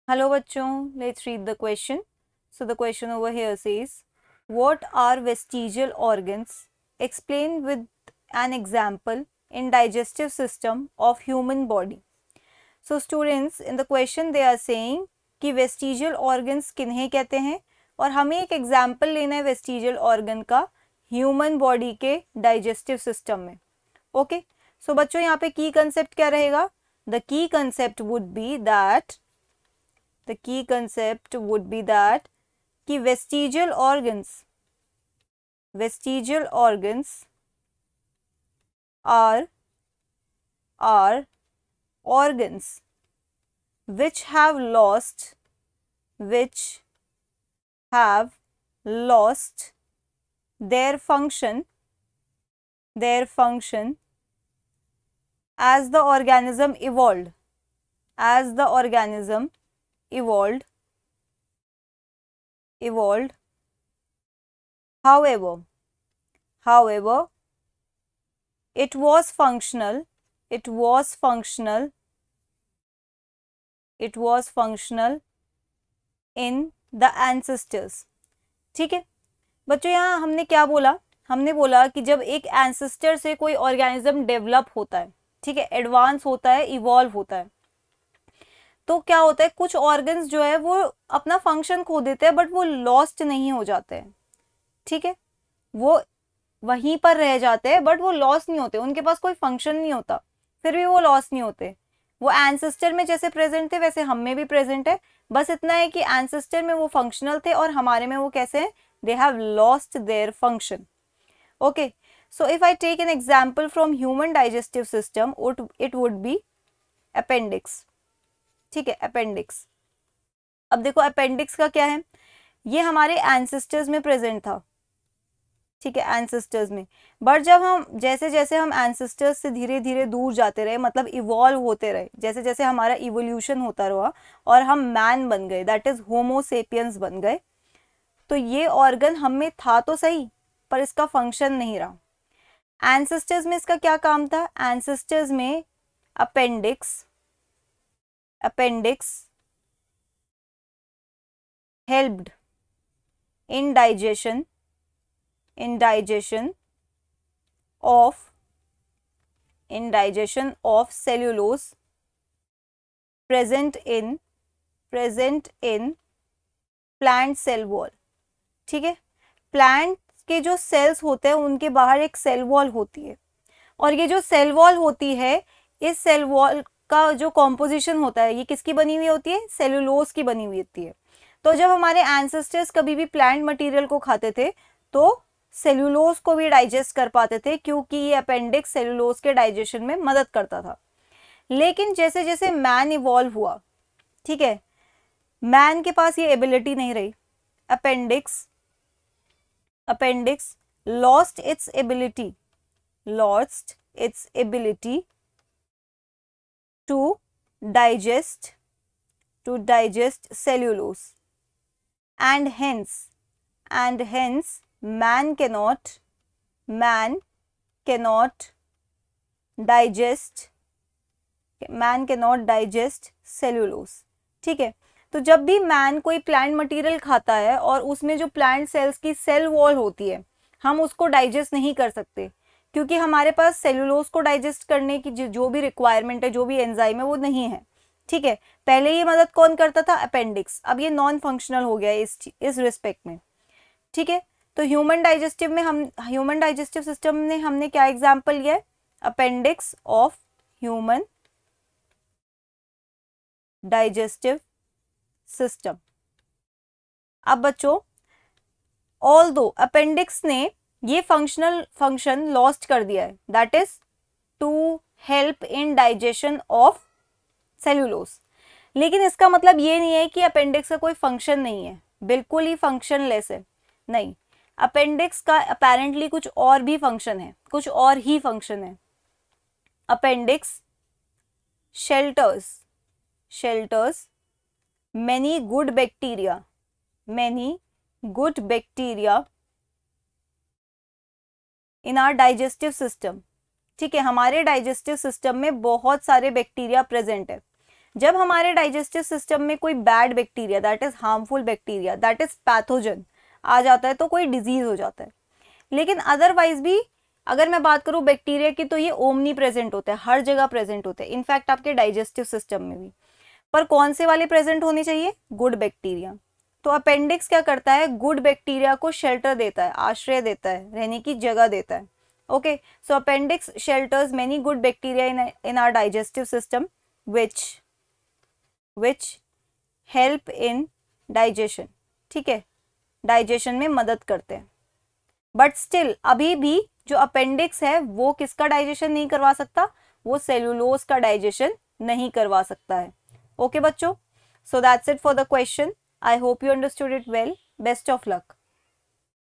Hello bachchon, let's read the question. So the question over here says, what are vestigial organs? Explain with an example in digestive system of human body. So students, in the question they are saying कि vestigial organs किन्हें कहते हैं और हमें एक example लेना है vestigial organ का ह्यूमन बॉडी के डाइजेस्टिव सिस्टम में. ओके, सो बच्चों यहाँ पे की कंसेप्ट क्या रहेगा? The key concept would be that the key concept would be that कि vestigial organs are organs which have lost their function as the organism evolved. However, it was functional in the ancestors. ठीक है बच्चों, यहाँ हमने क्या बोला? हमने बोला कि जब एक एंसेस्टर से कोई ऑर्गेनिज्म डेवलप होता है, ठीक है, एडवांस होता है, इवॉल्व होता है, तो क्या होता है, कुछ ऑर्गन्स जो है वो अपना फंक्शन खो देते हैं बट वो लॉस्ट नहीं हो जाते हैं. ठीक है, वो वहीं पर रह जाते हैं बट वो लॉस नहीं होते, उनके पास कोई फंक्शन नहीं होता, फिर भी वो लॉस नहीं होते. वो एंसेस्टर में जैसे प्रेजेंट थे वैसे हम में भी प्रेजेंट है, बस इतना है कि एंसेस्टर में वो फंक्शनल थे और हमारे में वो कैसे हैं, they have lost their function. Okay, so if I take an example from human digestive system, it would be appendix. ठीक है, अपेंडिक्स. अब देखो अपेंडिक्स का क्या है, ये हमारे एंसेस्टर्स में प्रेजेंट था. ठीक है, एंसेस्टर्स में, बट जब हम जैसे जैसे हम एंसेस्टर्स से धीरे धीरे दूर जाते रहे, मतलब इवॉल्व होते रहे, जैसे जैसे हमारा इवोल्यूशन होता रहा और हम मैन बन गए, दैट इज होमो सेपियंस बन गए, तो ये ऑर्गन हम में था तो सही पर इसका फंक्शन नहीं रहा. एंसेस्टर्स में इसका क्या काम था? एंसेस्टर्स में appendix helped in digestion of cellulose present in plant cell wall. ठीक है, प्लांट के जो सेल्स होते हैं उनके बाहर एक सेल वॉल होती है, और ये जो सेल वॉल होती है, इस सेल वॉल का जो कॉम्पोजिशन होता है ये किसकी बनी हुई होती है? सेलुलोज की बनी हुई होती है. तो जब हमारे एंसेस्टर्स कभी भी प्लांट मटेरियल को खाते थे तो सेलुलोज को भी डाइजेस्ट कर पाते थे, क्योंकि ये अपेंडिक्स सेलुलोज के डाइजेशन में मदद करता था. लेकिन जैसे जैसे मैन इवॉल्व हुआ, ठीक है, मैन के पास ये एबिलिटी नहीं रही. Appendix lost its ability to digest cellulose, and hence man cannot digest cellulose. ठीक है, तो जब भी मैन कोई प्लांट मटेरियल खाता है और उसमें जो प्लांट सेल्स की सेल वॉल होती है, हम उसको डाइजेस्ट नहीं कर सकते, क्योंकि हमारे पास सेलुलोज को डाइजेस्ट करने की जो भी रिक्वायरमेंट है, जो भी एंजाइम है, वो नहीं है. ठीक है, पहले ये मदद कौन करता था? अपेंडिक्स. अब ये नॉन फंक्शनल हो गया इस रिस्पेक्ट में. ठीक है, तो ह्यूमन डाइजेस्टिव सिस्टम में हमने क्या एग्जाम्पल लिया है? Appendix of human digestive system. अब बच्चों, ऑल्दो अपेंडिक्स ने ये फंक्शन लॉस्ट कर दिया है, that is to help in digestion of cellulose, लेकिन इसका मतलब ये नहीं है कि अपेंडिक्स का कोई फंक्शन नहीं है, बिल्कुल ही फंक्शनलेस है. नहीं, अपेंडिक्स का अपेरेंटली कुछ और भी फंक्शन है, कुछ और ही फंक्शन है. Appendix shelters many good bacteria in our digestive system. ठीक है, हमारे डाइजेस्टिव सिस्टम में बहुत सारे बैक्टीरिया प्रेजेंट है. जब हमारे डाइजेस्टिव सिस्टम में कोई bad bacteria, that is harmful bacteria, that is pathogen आ जाता है तो कोई डिजीज हो जाता है। लेकिन अदरवाइज भी अगर मैं बात करूं बैक्टीरिया की, तो ये ओमनी प्रेजेंट होते हैं, हर जगह प्रेजेंट होते हैं, इनफैक्ट आपके डाइजेस्टिव सिस्टम में भी। पर कौन से वाले प्रेजेंट होने चाहिए? Good bacteria. तो अपेंडिक्स क्या करता है? गुड बैक्टीरिया को शेल्टर देता है, आश्रय देता है, रहने की जगह देता है। Okay, so appendix shelters many good bacteria in our digestive system which help in digestion. ठीक है, डाइजेशन में मदद करते हैं। बट स्टिल अभी भी जो अपेंडिक्स है वो किसका डाइजेशन नहीं करवा सकता? वो सेलुलोज का डाइजेशन नहीं करवा सकता है। ओके बच्चों, so that's it for the question. I hope you understood it well. Best of luck.